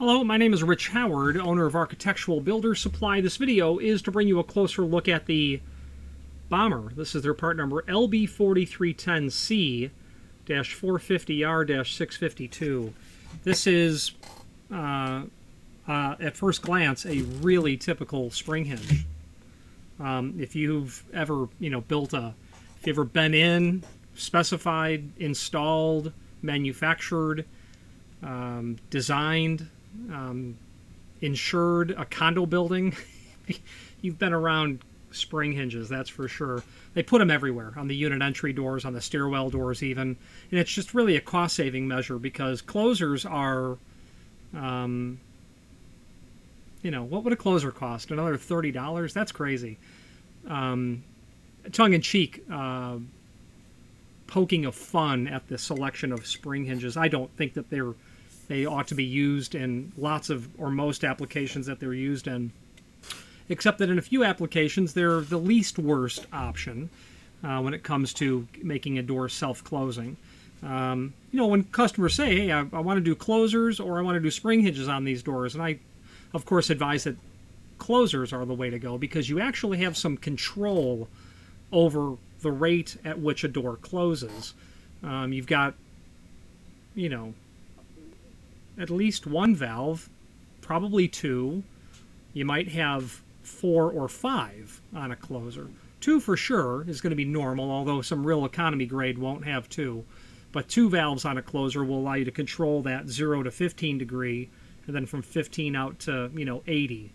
Hello, my name is Rich Howard, owner of Architectural Builder Supply. This video is to bring you a closer look at the Bommer. This is their part number LB4310C-450R-652. This is, at first glance, a really typical spring hinge. If you've ever, if you've ever been in, specified, installed, manufactured, designed, insured a condo building, you've been around spring hinges, that's for sure. They put them everywhere, on the unit entry doors, on the stairwell doors even, and it's just really a cost-saving measure because closers are, what would a closer cost? Another $30? That's crazy. Tongue-in-cheek, poking of fun at the selection of spring hinges. I don't think that they ought to be used in lots of or most applications that they're used in, except that in a few applications they're the least worst option when it comes to making a door self-closing. When customers say, hey, I want to do closers or I want to do spring hinges on these doors, and I of course advise that closers are the way to go because you actually have some control over the rate at which a door closes. You've got, at least one valve, probably two. You might have 4 or 5 on a closer. 2 for sure is going to be normal, although some real economy grade won't have 2. But 2 valves on a closer will allow you to control that 0 to 15 degree, and then from 15 out to 80.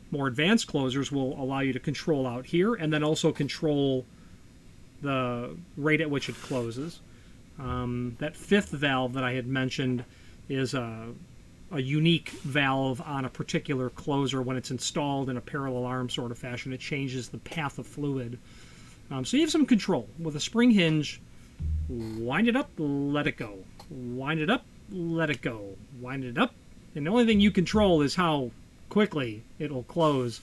More advanced closers will allow you to control out here, and then also control the rate at which it closes. That 5th valve that I had mentioned is a unique valve on a particular closer. When it's installed in a parallel arm sort of fashion, it changes the path of fluid. So you have some control. With a spring hinge, wind it up, let it go. Wind it up, let it go. Wind it up. And the only thing you control is how quickly it'll close,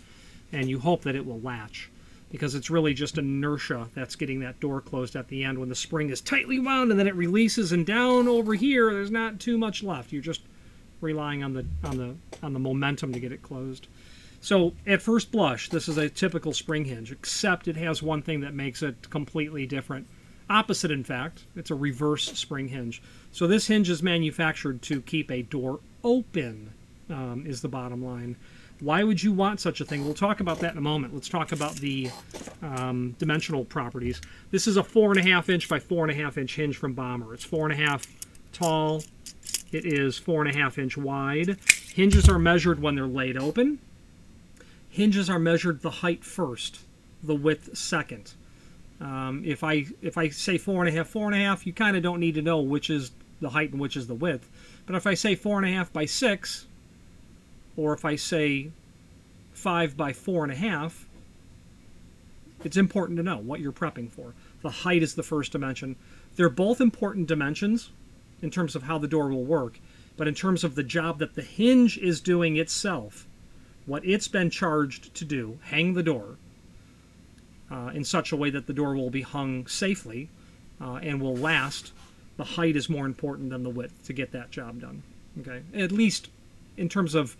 and you hope that it will latch, because it's really just inertia that's getting that door closed at the end when the spring is tightly wound and then it releases, and down over here there's not too much left. You're just relying on the momentum to get it closed. So at first blush, this is a typical spring hinge, except it has one thing that makes it completely different. Opposite, in fact, it's a reverse spring hinge. So this hinge is manufactured to keep a door open, is the bottom line. Why would you want such a thing? We'll talk about that in a moment. Let's talk about the dimensional properties. This is a 4.5 inch by 4.5 inch hinge from Bommer. It's 4.5 tall. It is 4.5 inch wide. Hinges are measured when they're laid open. Hinges are measured the height first, the width second. If I say 4.5, you kind of don't need to know which is the height and which is the width. But if I say 4.5 by 6, or if I say 5 by 4.5, it's important to know what you're prepping for. The height is the first dimension. They're both important dimensions in terms of how the door will work, but in terms of the job that the hinge is doing itself, what it's been charged to do, hang the door in such a way that the door will be hung safely and will last, the height is more important than the width to get that job done. Okay, at least in terms of,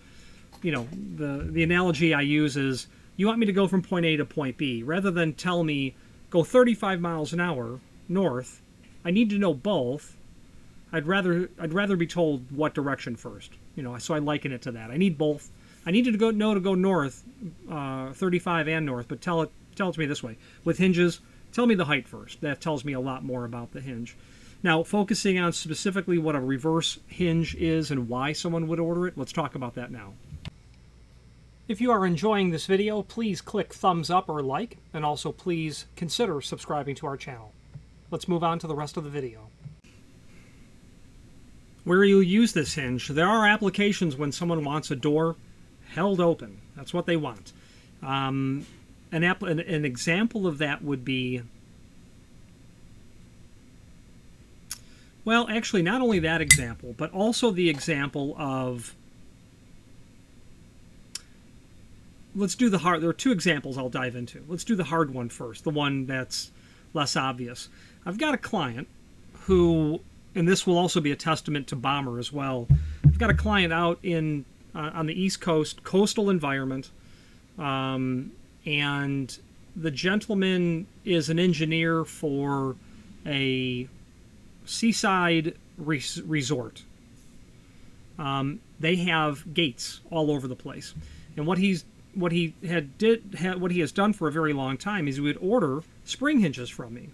the analogy I use is, you want me to go from point A to point B. Rather than tell me, go 35 miles an hour north, I need to know both. I'd rather be told what direction first. So I liken it to that. I need both. I need to know to go north, 35 and north, but tell it to me this way. With hinges, tell me the height first. That tells me a lot more about the hinge. Now, focusing on specifically what a reverse hinge is and why someone would order it, let's talk about that now. If you are enjoying this video, please click thumbs up or like, and also please consider subscribing to our channel. Let's move on to the rest of the video. Where you'll use this hinge, there are applications when someone wants a door held open. That's what they want. An example of that would be, well, actually, not only that example, but also the example of, let's do the hard. There are 2 examples I'll dive into. Let's do the hard one first, the one that's less obvious. I've got a client who, and this will also be a testament to Bommer as well. I've got a client out in on the East Coast, coastal environment, and the gentleman is an engineer for a seaside resort. They have gates all over the place, and what he has done for a very long time is he would order spring hinges from me.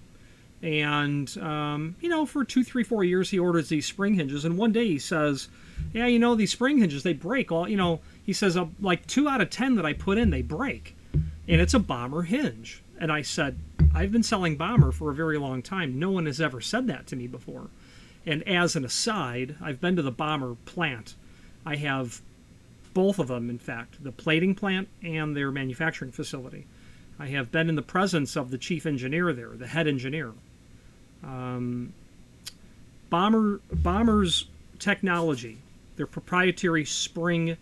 And, for 2, 3, 4 years, he orders these spring hinges. And one day he says, yeah, these spring hinges, they break. He says, like 2 out of 10 that I put in, they break. And it's a Bommer hinge. And I said, I've been selling Bommer for a very long time. No one has ever said that to me before. And as an aside, I've been to the Bommer plant. I have both of them, in fact, the plating plant and their manufacturing facility. I have been in the presence of the chief engineer there, the head engineer. Bommer's technology, their proprietary spring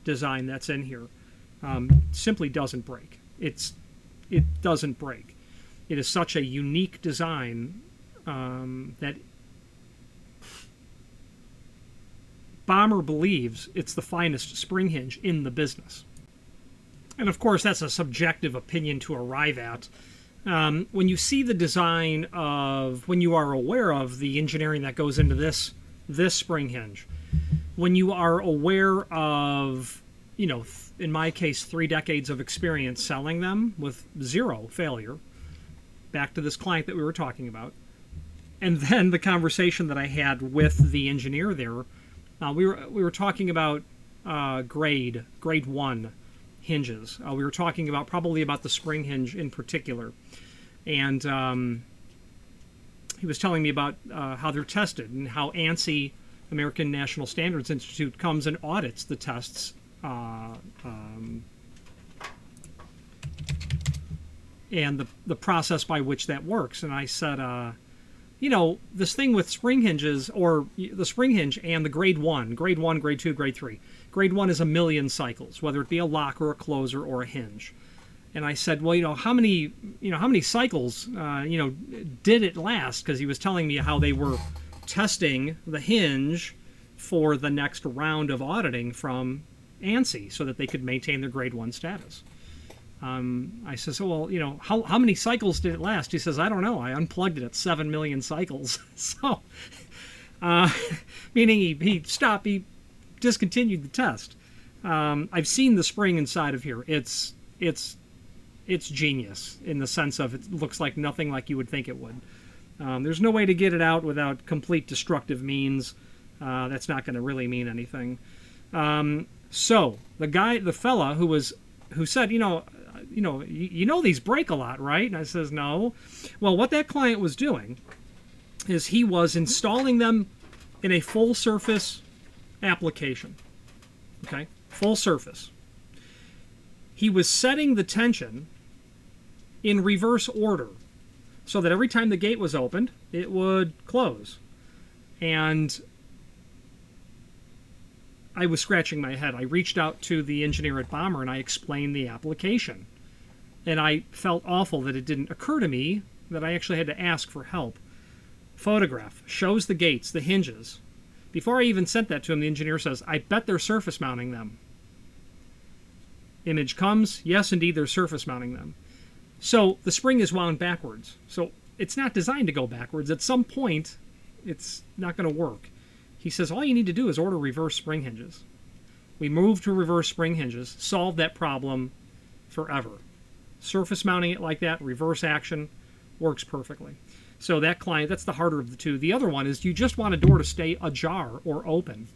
design that's in here, simply doesn't break. It doesn't break. It is such a unique design that Bommer believes it's the finest spring hinge in the business. And of course, that's a subjective opinion to arrive at. When you see the design when you are aware of the engineering that goes into this spring hinge, when you are aware of, in my case, 3 decades of experience selling them with 0 failure, back to this client that we were talking about, and then the conversation that I had with the engineer there, we were talking about grade 1 hinges. We were talking probably about the spring hinge in particular. And he was telling me about how they're tested and how ANSI, American National Standards Institute, comes and audits the tests and the process by which that works. And I said, this thing with spring hinges, or the spring hinge and the grade 1, grade 2, grade 3. Grade 1 is 1,000,000 cycles, whether it be a lock or a closer or a hinge. And I said, well, how many cycles, did it last? Because he was telling me how they were testing the hinge for the next round of auditing from ANSI so that they could maintain their grade 1 status. I said, so, well, how many cycles did it last? He says, I don't know. I unplugged it at 7 million cycles. So, meaning he discontinued the test. I've seen the spring inside of here. It's genius in the sense of it looks like nothing like you would think it would. There's no way to get it out without complete destructive means. That's not going to really mean anything. So the fella who said, these break a lot, right? And I says, no. Well, what that client was doing is he was installing them in a full surface application. Okay? Full surface. He was setting the tension in reverse order so that every time the gate was opened, it would close. And I was scratching my head. I reached out to the engineer at Bommer and I explained the application. And I felt awful that it didn't occur to me that I actually had to ask for help. Photograph shows the gates, the hinges. Before I even sent that to him, the engineer says, I bet they're surface mounting them. Image comes, yes, indeed, they're surface mounting them. So the spring is wound backwards. So it's not designed to go backwards. At some point, it's not going to work. He says, all you need to do is order reverse spring hinges. We moved to reverse spring hinges, solved that problem forever. Surface mounting it like that, reverse action, works perfectly. So that client, that's the harder of the two. The other one is you just want a door to stay ajar or open.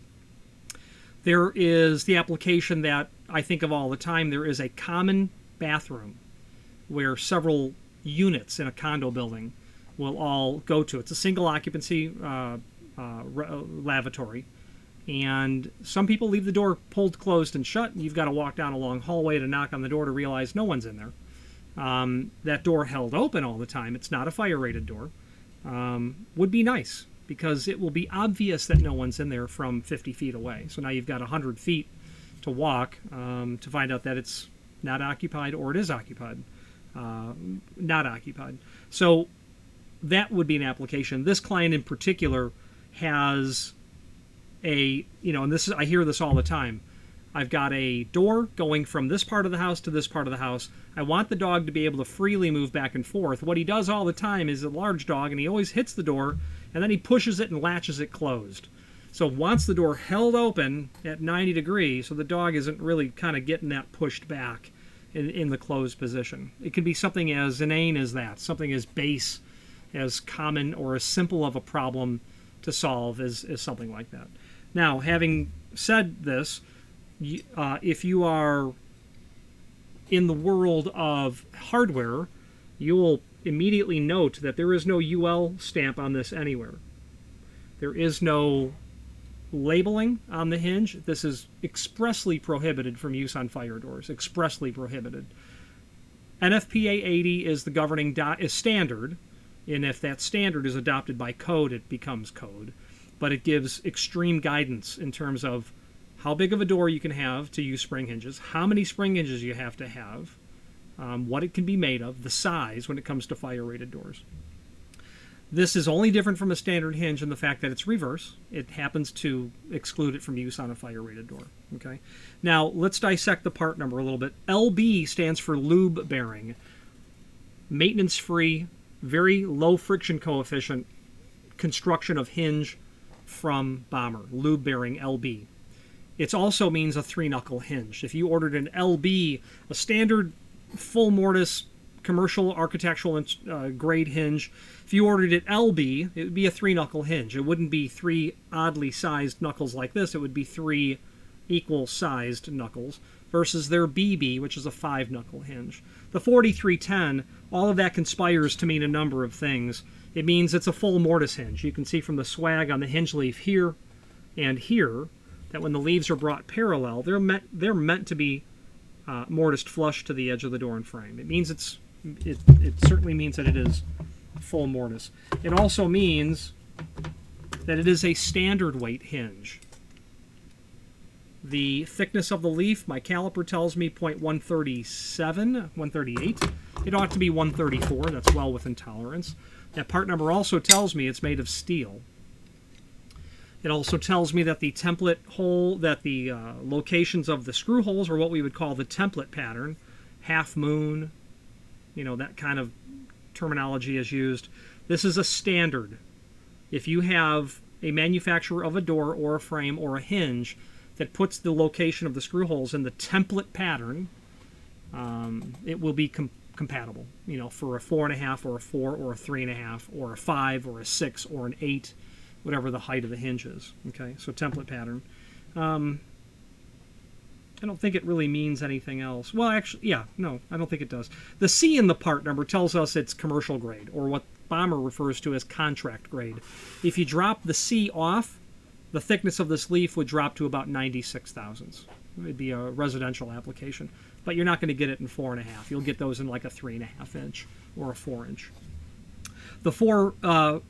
There is the application that I think of all the time. There is a common bathroom where several units in a condo building will all go to. It's a single occupancy lavatory. And some people leave the door pulled closed and shut, and you've got to walk down a long hallway to knock on the door to realize no one's in there. That door held open all the time. It's not a fire-rated door. Would be nice, because it will be obvious that no one's in there from 50 feet away. So now you've got 100 feet to walk to find out that it's not occupied or it is occupied. Not occupied. So that would be an application. This client in particular has and I hear this all the time, I've got a door going from this part of the house to this part of the house. I want the dog to be able to freely move back and forth. What he does all the time is a large dog, and he always hits the door, and then he pushes it and latches it closed. So wants the door held open at 90 degrees so the dog isn't really kind of getting that pushed back in the closed position. It can be something as inane as that, something as base, as common, or as simple of a problem to solve as something like that. Now, having said this, if you are in the world of hardware, you will immediately note that there is no UL stamp on this anywhere. There is no labeling on the hinge. This is expressly prohibited from use on fire doors. Expressly prohibited. NFPA 80 is the governing is standard, and if that standard is adopted by code, it becomes code. But it gives extreme guidance in terms of how big of a door you can have to use spring hinges, how many spring hinges you have to have, what it can be made of, the size when it comes to fire-rated doors. This is only different from a standard hinge in the fact that it's reverse. It happens to exclude it from use on a fire-rated door. Okay. Now, let's dissect the part number a little bit. LB stands for lube bearing. Maintenance-free, very low friction coefficient construction of hinge from Bommer. Lube bearing LB. It also means a 3-knuckle hinge. If you ordered an LB, a standard full mortise commercial architectural grade hinge, if you ordered it LB, it would be a 3-knuckle hinge. It wouldn't be 3 oddly sized knuckles like this. It would be 3 equal sized knuckles versus their BB, which is a 5-knuckle hinge. The 4310, all of that conspires to mean a number of things. It means it's a full mortise hinge. You can see from the swag on the hinge leaf here and here that when the leaves are brought parallel, they're meant to be mortised flush to the edge of the door and frame. It means it certainly means that it is full mortise. It also means that it is a standard weight hinge. The thickness of the leaf, my caliper tells me 0.137, 138. It ought to be 134. That's well within tolerance. That part number also tells me it's made of steel. It also tells me that the template hole, that the locations of the screw holes are what we would call the template pattern. Half moon, that kind of terminology is used. This is a standard. If you have a manufacturer of a door or a frame or a hinge that puts the location of the screw holes in the template pattern, it will be compatible, for a 4.5 or a 4 or a 3.5 or a 5 or a 6 or an 8, whatever the height of the hinge is. Okay, so template pattern. I don't think it really means anything else. Well, actually, yeah, no, I don't think it does. The C in the part number tells us it's commercial grade, or what Bommer refers to as contract grade. If you drop the C off, the thickness of this leaf would drop to about 96 thousandths. It would be a residential application. But you're not going to get it in 4.5. You'll get those in like a 3.5 inch or a 4 inch. The 4,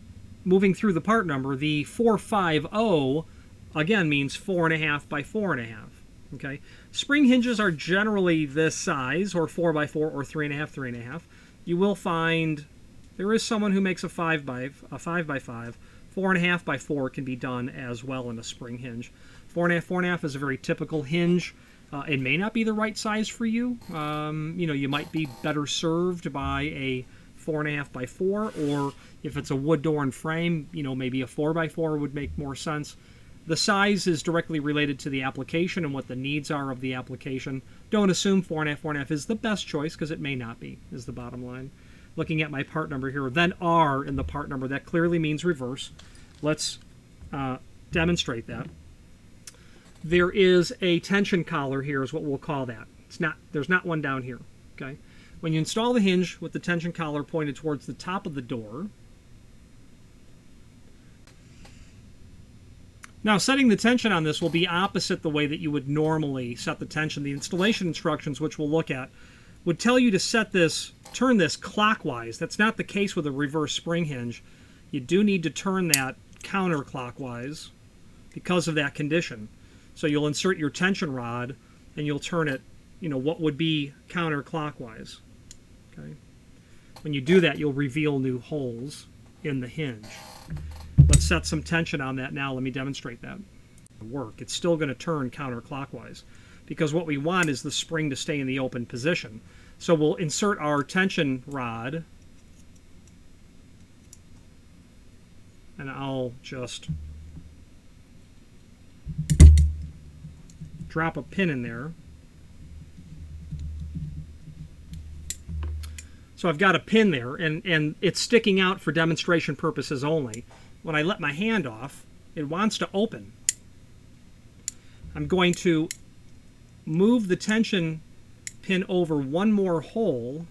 moving through the part number, the 450 again means 4.5 by 4.5. Okay, spring hinges are generally this size, or 4x4, or 3.5, 3.5. You will find there is someone who makes a 5 by 5. 4.5 by 4 can be done as well in a spring hinge. 4.5 is a very typical hinge. It may not be the right size for you. You might be better served by a 4.5 by 4, or if it's a wood door and frame, maybe a 4 by 4 would make more sense. The size is directly related to the application and what the needs are of the application. Don't assume 4.5 is the best choice, because it may not be, is the bottom line. Looking at my part number here, then R in the part number, that clearly means reverse. Let's demonstrate that. There is a tension collar here, is what we'll call that. There's not one down here. Okay. When you install the hinge with the tension collar pointed towards the top of the door, now, setting the tension on this will be opposite the way that you would normally set the tension. The installation instructions, which we'll look at, would tell you to turn this clockwise. That's not the case with a reverse spring hinge. You do need to turn that counterclockwise because of that condition. So you'll insert your tension rod and you'll turn it, what would be counterclockwise. Okay. When you do that, you'll reveal new holes in the hinge. Let's set some tension on that now. Let me demonstrate that. It's still going to turn counterclockwise. because what we want is the spring to stay in the open position. So we'll insert our tension rod, and I'll just drop a pin in there. So I've got a pin there, and it's sticking out for demonstration purposes only. When I let my hand off, it wants to open. I'm going to move the tension pin over one more hole.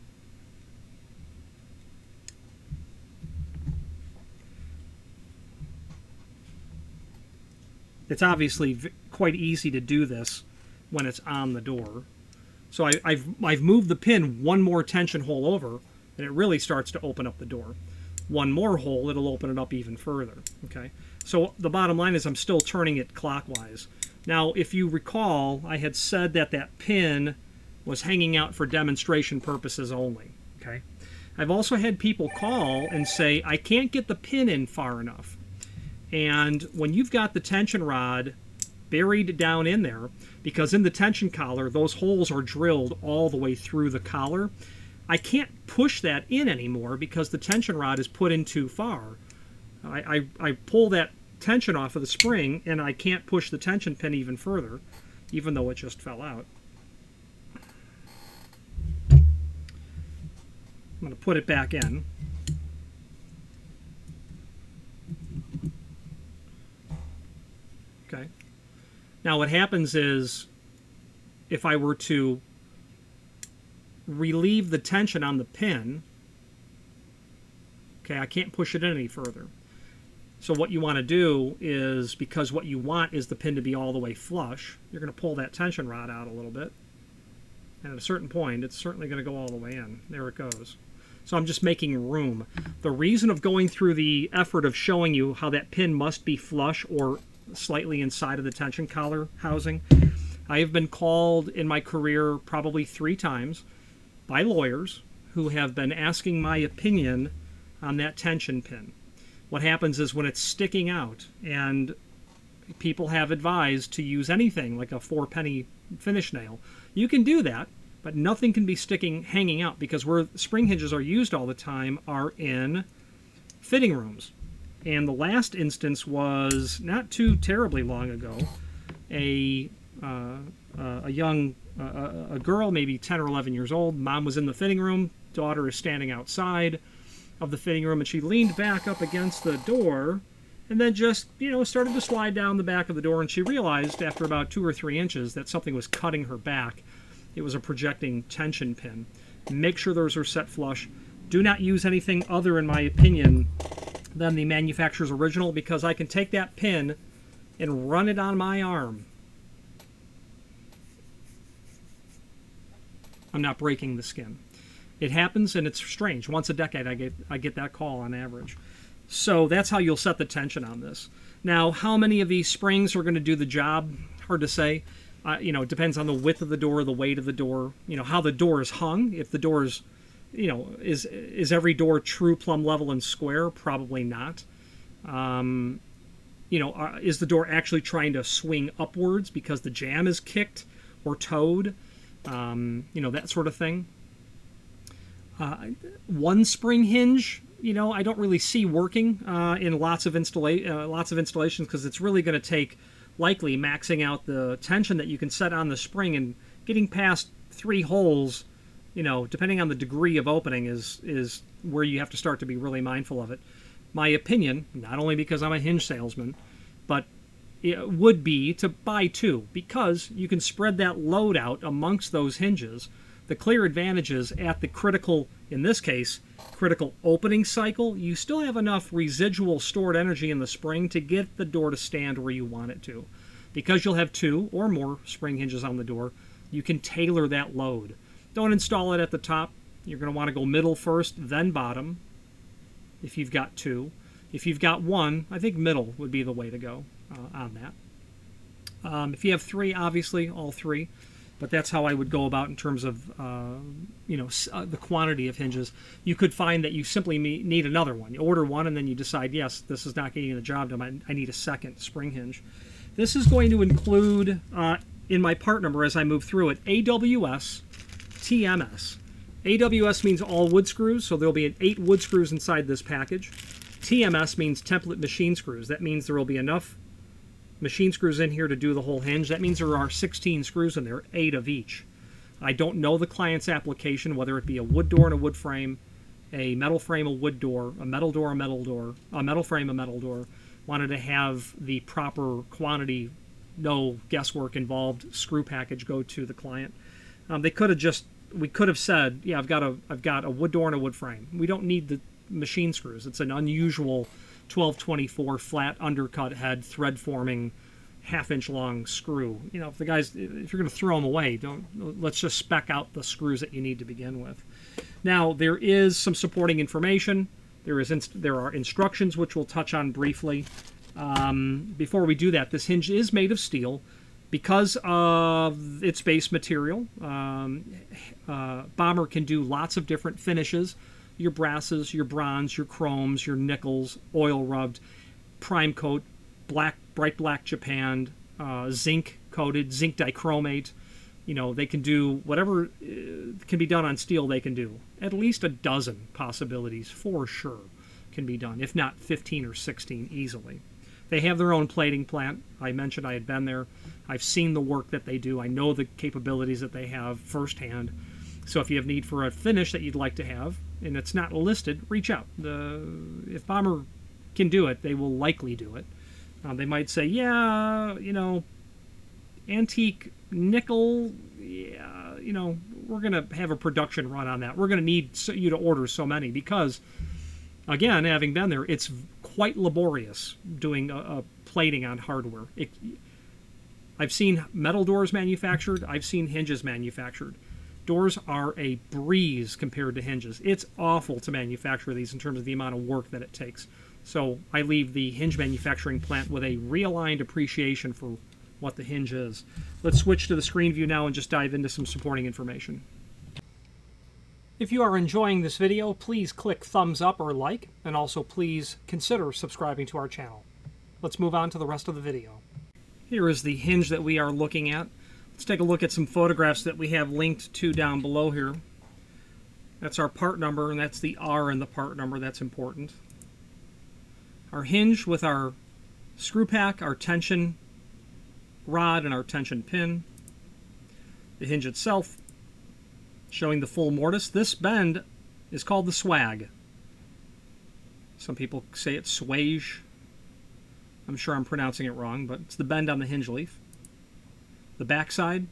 It's obviously quite easy to do this when it's on the door. So I've moved the pin one more tension hole over, and it really starts to open up the door. One more hole, it'll open it up even further. Okay. So the bottom line is I'm still turning it clockwise. Now, if you recall, I had said that that pin was hanging out for demonstration purposes only. Okay. I've also had people call and say, I can't get the pin in far enough. And when you've got the tension rod buried down in there, because in the tension collar, those holes are drilled all the way through the collar, I can't push that in anymore because the tension rod is put in too far. I pull that tension off of the spring, and I can't push the tension pin even further, even though it just fell out. I'm going to put it back in. Okay. Now what happens is, if I were to relieve the tension on the pin, okay, I can't push it in any further. So what you want to do is, because what you want is the pin to be all the way flush, you're going to pull that tension rod out a little bit. And at a certain point, it's certainly going to go all the way in. There it goes. So I'm just making room. The reason of going through the effort of showing you how that pin must be flush or slightly inside of the tension collar housing, I have been called in my career probably 3 times by lawyers who have been asking my opinion on that tension pin. What happens is when it's sticking out, and people have advised to use anything like a 4-penny finish nail, you can do that, but nothing can be hanging out, because where spring hinges are used all the time are in fitting rooms. And the last instance was not too terribly long ago. A girl, maybe 10 or 11 years old, mom was in the fitting room, daughter is standing outside of the fitting room, and she leaned back up against the door and then just, started to slide down the back of the door, and she realized after about 2 or 3 inches that something was cutting her back. It was a projecting tension pin. Make sure those are set flush. Do not use anything other, in my opinion, than the manufacturer's original, because I can take that pin and run it on my arm. I'm not breaking the skin. It happens, and it's strange. Once a decade, I get that call on average. So that's how you'll set the tension on this. Now, how many of these springs are going to do the job? Hard to say. It depends on the width of the door, the weight of the door, how the door is hung. If the door is, is every door true plumb level and square? Probably not. Is the door actually trying to swing upwards because the jamb is kicked or towed? That sort of thing. One spring hinge, I don't really see working in lots of installations, because it's really going to take likely maxing out the tension that you can set on the spring, and getting past 3 holes, depending on the degree of opening, is where you have to start to be really mindful of it. My opinion, not only because I'm a hinge salesman, but it would be to buy 2, because you can spread that load out amongst those hinges. The clear advantage is at the critical, in this case, critical opening cycle, you still have enough residual stored energy in the spring to get the door to stand where you want it to. Because you'll have 2 or more spring hinges on the door, you can tailor that load. Don't install it at the top. You're going to want to go middle first, then bottom, if you've got 2. If you've got 1, I think middle would be the way to go on that. If you have 3, obviously all 3. But that's how I would go about in terms of, the quantity of hinges. You could find that you simply need another one. You order one, and then you decide, yes, this is not getting the job done. I need a second spring hinge. This is going to include in my part number as I move through it, AWS TMS. AWS means all wood screws, so there'll be 8 wood screws inside this package. TMS means template machine screws. That means there will be enough machine screws in here to do the whole hinge. That means there are 16 screws in there, 8 of each. I don't know the client's application, whether it be a wood door and a wood frame, a metal frame, a wood door, a metal door, a metal door, a metal frame, a metal door. Wanted to have the proper quantity, no guesswork involved, screw package go to the client. They could have just, we could have said, yeah, I've got a wood door and a wood frame. We don't need the machine screws. It's an unusual 1224 flat undercut head thread forming half-inch long screw. You know, if you're going to throw them away, let's just spec out the screws that you need to begin with. Now, there is some supporting information. There are instructions which we'll touch on briefly. Before we do that, this hinge is made of steel because of its base material. Bommer can do lots of different finishes. Your brasses, your bronze, your chromes, your nickels, oil rubbed, prime coat, bright black japanned, zinc coated, zinc dichromate. You know, they can do whatever can be done on steel, they can do. At least a dozen possibilities for sure can be done, if not 15 or 16 easily. They have their own plating plant. I mentioned I had been there. I've seen the work that they do. I know the capabilities that they have firsthand. So if you have need for a finish that you'd like to have, and it's not listed, reach out. If Bommer can do it, they will likely do it. They might say, yeah, you know, antique nickel, yeah, you know, we're going to have a production run on that. We're going to need you to order so many because, again, having been there, it's quite laborious doing a plating on hardware. I've seen metal doors manufactured. I've seen hinges manufactured. Doors are a breeze compared to hinges. It's awful to manufacture these in terms of the amount of work that it takes. So I leave the hinge manufacturing plant with a realigned appreciation for what the hinge is. Let's switch to the screen view now and just dive into some supporting information. If you are enjoying this video, please click thumbs up or like, and also please consider subscribing to our channel. Let's move on to the rest of the video. Here is the hinge that we are looking at. Let's take a look at some photographs that we have linked to down below here. That's our part number, and that's the R in the part number. That's important. Our hinge with our screw pack, our tension rod, and our tension pin. The hinge itself showing the full mortise. This bend is called the swag. Some people say it's swage. I'm sure I'm pronouncing it wrong, but it's the bend on the hinge leaf. The backside,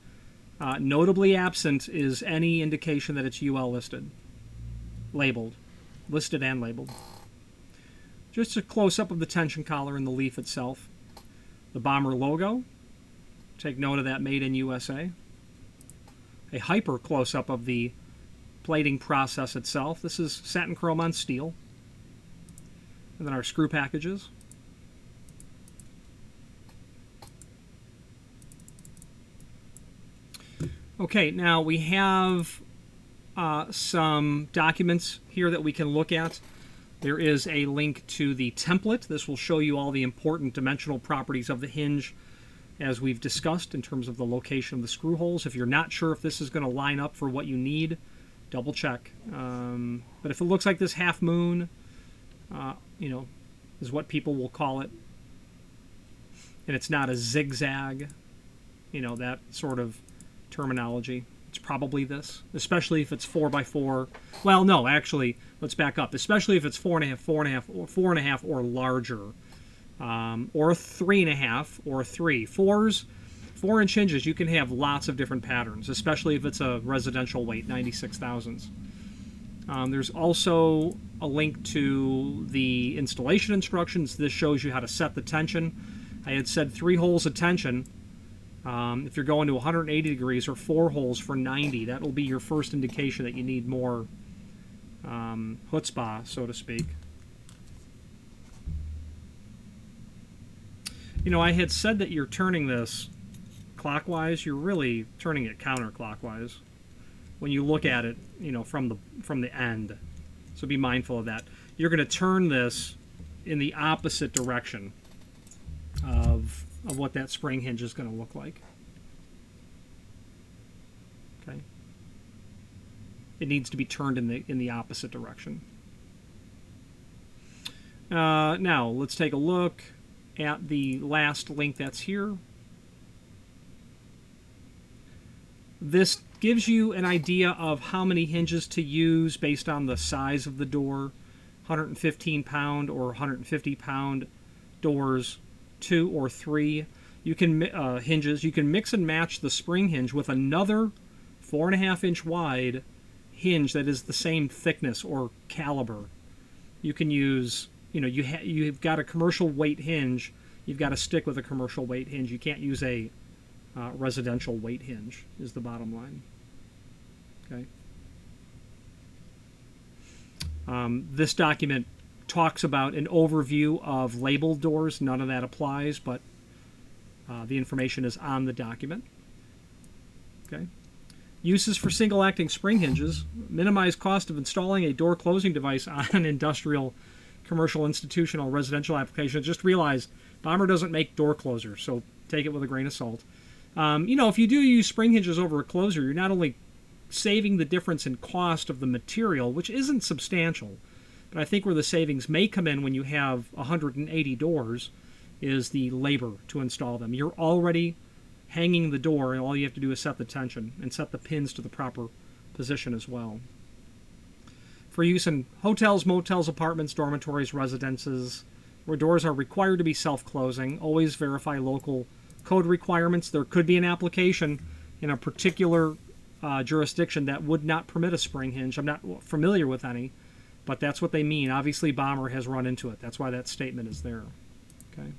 notably absent is any indication that it's UL listed. Listed and labeled. Just a close-up of the tension collar and the leaf itself. The Bommer logo. Take note of that, made in USA. A hyper close-up of the plating process itself. This is satin chrome on steel. And then our screw packages. Okay, now we have some documents here that we can look at. There is a link to the template. This will show you all the important dimensional properties of the hinge as we've discussed in terms of the location of the screw holes. If you're not sure if this is going to line up for what you need, double check. But if it looks like this half moon, you know, is what people will call it, and it's not a zigzag, you know, that sort of terminology, it's probably this, especially if it's 4x4. Well, no, actually, let's back up. Especially if it's 4.5 or larger, or 3.5 or 3. 4-inch hinges, you can have lots of different patterns, especially if it's a residential weight, 96 thousandths. There's also a link to the installation instructions. This shows you how to set the tension. I had said 3 holes of tension. If you're going to 180 degrees or 4 holes for 90, that will be your first indication that you need more chutzpah, so to speak. You know, I had said that you're turning this clockwise. You're really turning it counterclockwise when you look at it, you know, from the end. So be mindful of that. You're going to turn this in the opposite direction of what that spring hinge is going to look like. it needs to be turned in the opposite direction. Now, let's take a look at the last link that's here. This gives you an idea of how many hinges to use based on the size of the door. 115-pound or 150-pound doors, 2 or 3. You can hinges. You can mix and match the spring hinge with another 4.5-inch wide hinge that is the same thickness or caliber. You can use, you've got a commercial weight hinge. You've got to stick with a commercial weight hinge. You can't use a residential weight hinge, is the bottom line. Okay. This document talks about an overview of labeled doors. None of that applies, but the information is on the document. Okay. Uses for single-acting spring hinges. Minimize cost of installing a door closing device on an industrial, commercial, institutional, residential application. Just realize Bommer doesn't make door closers, so take it with a grain of salt. If you do use spring hinges over a closer, you're not only saving the difference in cost of the material, which isn't substantial, but I think where the savings may come in when you have 180 doors is the labor to install them. You're already hanging the door, and all you have to do is set the tension and set the pins to the proper position as well. For use in hotels, motels, apartments, dormitories, residences, where doors are required to be self-closing, always verify local code requirements. There could be an application in a particular jurisdiction that would not permit a spring hinge. I'm not familiar with any, but that's what they mean. Obviously, Bommer has run into it. That's why that statement is there. Okay.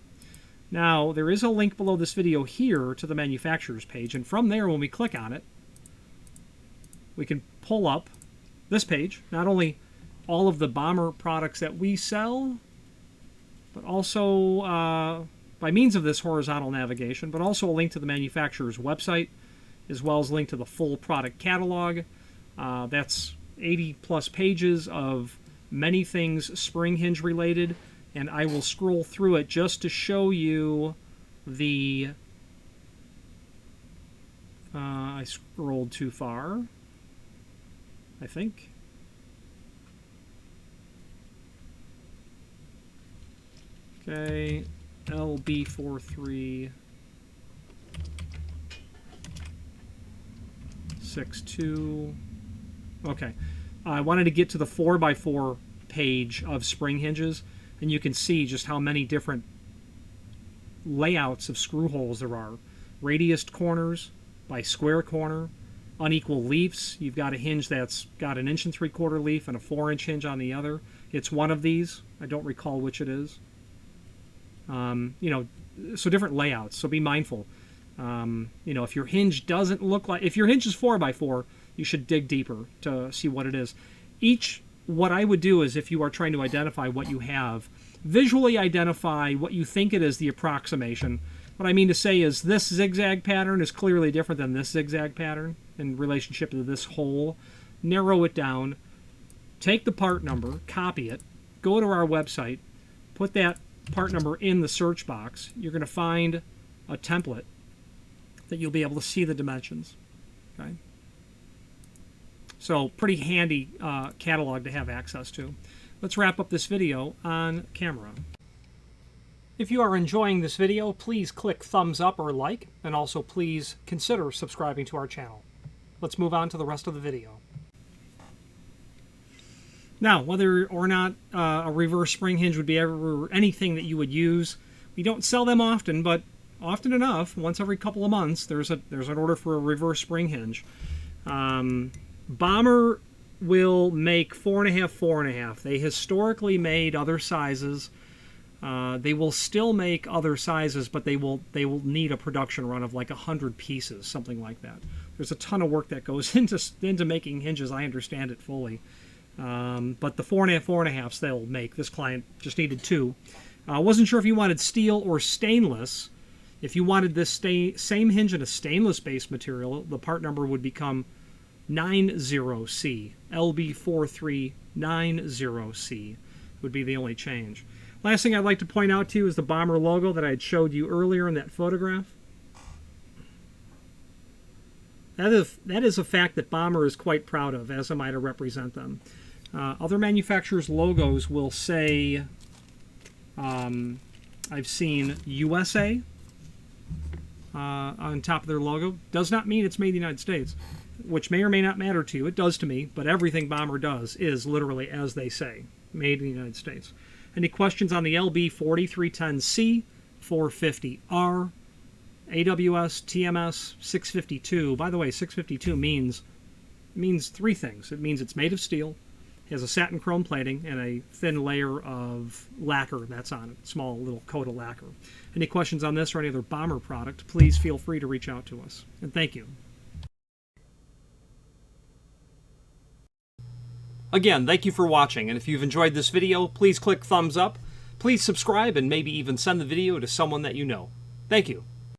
Now, there is a link below this video here to the manufacturer's page, and from there, when we click on it, we can pull up this page, not only all of the Bommer products that we sell, but also by means of this horizontal navigation, but also a link to the manufacturer's website, as well as a link to the full product catalog. That's 80-plus pages of many things spring hinge related, and I will scroll through it just to show you the... I scrolled too far, I think. Okay, LB4310C. 6.2. Okay. I wanted to get to the 4x4 page of spring hinges, and you can see just how many different layouts of screw holes there are. Radiused corners by square corner, unequal leafs. You've got a hinge that's got an 1 3/4 leaf and a 4-inch hinge on the other. It's one of these. I don't recall which it is. So different layouts, so be mindful. If your hinge doesn't look like... If your hinge is 4x4, you should dig deeper to see what it is. What I would do is, if you are trying to identify what you have, visually identify what you think it is, the approximation. What I mean to say is this zigzag pattern is clearly different than this zigzag pattern in relationship to this hole. Narrow it down. Take the part number, copy it, go to our website, put that part number in the search box. You're going to find a template that you'll be able to see the dimensions. Okay. So pretty handy catalog to have access to. Let's wrap up this video on camera. If you are enjoying this video, please click thumbs up or like, and also please consider subscribing to our channel. Let's move on to the rest of the video. Now, whether or not a reverse spring hinge would be ever anything that you would use, we don't sell them often, but often enough, once every couple of months, there's an order for a reverse spring hinge. Bommer will make 4.5, 4.5. They historically made other sizes. They will still make other sizes, but they will need a production run of like 100 pieces, something like that. There's a ton of work that goes into making hinges. I understand it fully. But the 4.5, 4.5s they'll make. This client just needed 2. Wasn't sure if you wanted steel or stainless. If you wanted this same hinge in a stainless-based material, the part number would become 90C. LB4310C would be the only change. Last thing I'd like to point out to you is the Bommer logo that I had showed you earlier in that photograph. That is a fact that Bommer is quite proud of, as am I to represent them. Other manufacturers' logos will say, I've seen USA on top of their logo. Does not mean it's made in the United States, which may or may not matter to you. It does to me, but everything Bommer does is literally as they say, made in the United States. Any questions on the LB4310C, 450R, AWS, TMS, 652. By the way, 652 means three things. It means it's made of steel, has a satin chrome plating, and a thin layer of lacquer that's on it, small little coat of lacquer. Any questions on this or any other Bommer product, please feel free to reach out to us. And thank you. Again, thank you for watching, and if you've enjoyed this video, please click thumbs up, please subscribe, and maybe even send the video to someone that you know. Thank you.